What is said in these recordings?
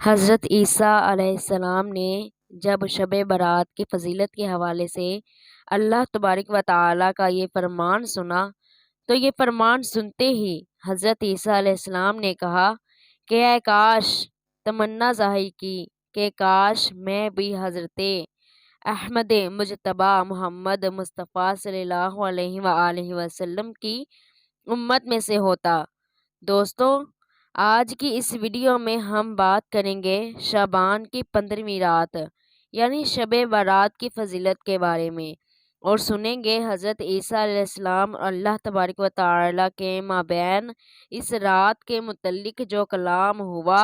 حضرت عیسیٰ علیہ السلام نے جب شب برات کی فضیلت کے حوالے سے اللہ تبارک و تعالیٰ کا یہ فرمان سنا تو یہ فرمان سنتے ہی حضرت عیسیٰ علیہ السلام نے کہا کہ اے کاش، تمنا ظاہر کی کہ کاش میں بھی حضرت احمد مجتبیٰ محمد مصطفیٰ صلی اللہ علیہ وآلہ وسلم کی امت میں سے ہوتا۔ دوستو، آج کی اس ویڈیو میں ہم بات کریں گے شعبان کی 15ویں رات یعنی شب برات کی فضیلت کے بارے میں، اور سنیں گے حضرت عیسیٰ علیہ السلام اور اللہ تبارک و تعالیٰ کے مابین اس رات کے متعلق جو کلام ہوا۔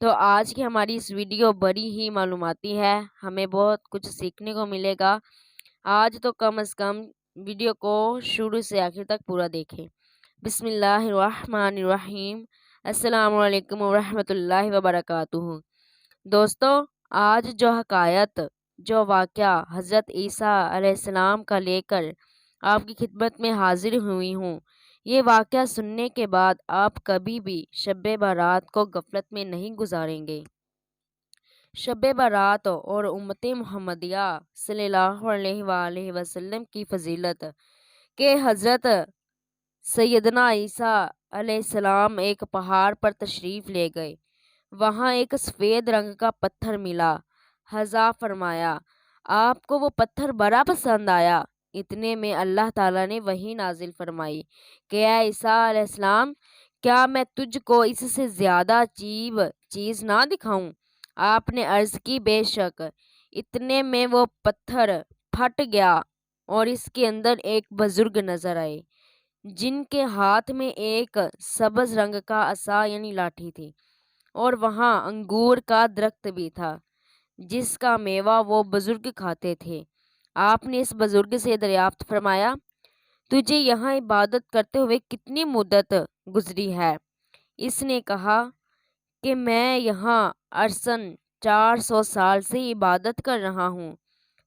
تو آج کی ہماری اس ویڈیو بڑی ہی معلوماتی ہے، ہمیں بہت کچھ سیکھنے کو ملے گا۔ آج تو کم از کم ویڈیو کو شروع سے آخر تک پورا دیکھیں۔ بسم اللہ الرحمن الرحیم۔ السلام علیکم ورحمۃ اللہ وبرکاتہ۔ دوستو، آج جو حکایت، جو واقعہ حضرت عیسیٰ علیہ السلام کا لے کر آپ کی خدمت میں حاضر ہوئی ہوں، یہ واقعہ سننے کے بعد آپ کبھی بھی شب برات کو غفلت میں نہیں گزاریں گے۔ شب برات اور امت محمدیہ صلی اللہ علیہ وآلہ وسلم کی فضیلت کہ حضرت سیدنا عیسیٰ علیہ السلام ایک پہاڑ پر تشریف لے گئے۔ وہاں ایک سفید رنگ کا پتھر ملا۔ حضرت فرمایا، آپ کو وہ پتھر بڑا پسند آیا۔ اتنے میں اللہ تعالیٰ نے وحی نازل فرمائی کہ اے عیسیٰ علیہ السلام، کیا میں تجھ کو اس سے زیادہ عجیب چیز نہ دکھاؤں؟ آپ نے عرض کی، بے شک۔ اتنے میں وہ پتھر پھٹ گیا اور اس کے اندر ایک بزرگ نظر آئے جن کے ہاتھ میں ایک سبز رنگ کا عصا یعنی لاٹھی تھی، اور وہاں انگور کا درخت بھی تھا جس کا میوہ وہ بزرگ کھاتے تھے۔ آپ نے اس بزرگ سے دریافت فرمایا، تجھے یہاں عبادت کرتے ہوئے کتنی مدت گزری ہے؟ اس نے کہا کہ میں یہاں ارسن 400 سال سے عبادت کر رہا ہوں۔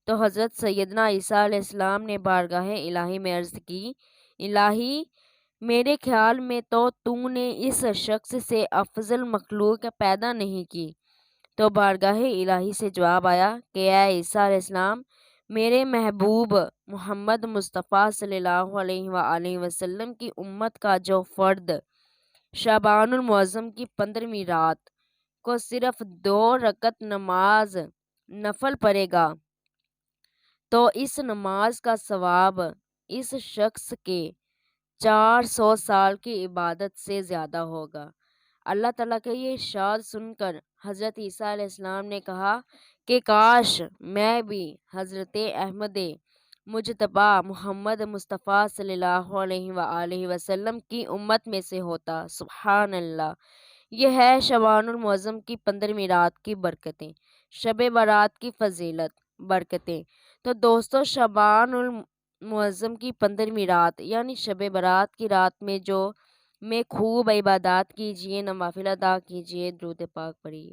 تو حضرت سیدنا عیسیٰ علیہ السلام نے بارگاہ الہی میں عرض کی، الہی، میرے خیال میں تو نے اس شخص سے افضل مخلوق پیدا نہیں کی۔ تو بارگاہ الہی سے جواب آیا کہ اے عیسیٰ علیہ السلام، میرے محبوب محمد مصطفیٰ صلی اللہ علیہ وآلہ وسلم کی امت کا جو فرد شعبان المعظم کی 15ویں رات کو صرف 2 رکعت نماز نفل پڑھے گا تو اس نماز کا ثواب اس شخص کے 400 سال کی عبادت سے زیادہ ہوگا۔ اللہ تعالیٰ کا یہ ارشاد سن کر حضرت عیسیٰ علیہ السلام نے کہا کہ کاش میں بھی حضرت احمد مجتبیٰ محمد مصطفیٰ صلی اللہ علیہ وآلہ وسلم کی امت میں سے ہوتا۔ سبحان اللہ۔ یہ ہے شعبان المعظم کی 15ویں رات کی برکتیں، شب برات کی فضیلت، برکتیں۔ تو دوستو، شعبان المعظم کی 15ویں رات یعنی شب برات کی رات میں خوب عبادات کیجیے، نوافل ادا کیجیے، درود پاک پڑھیے۔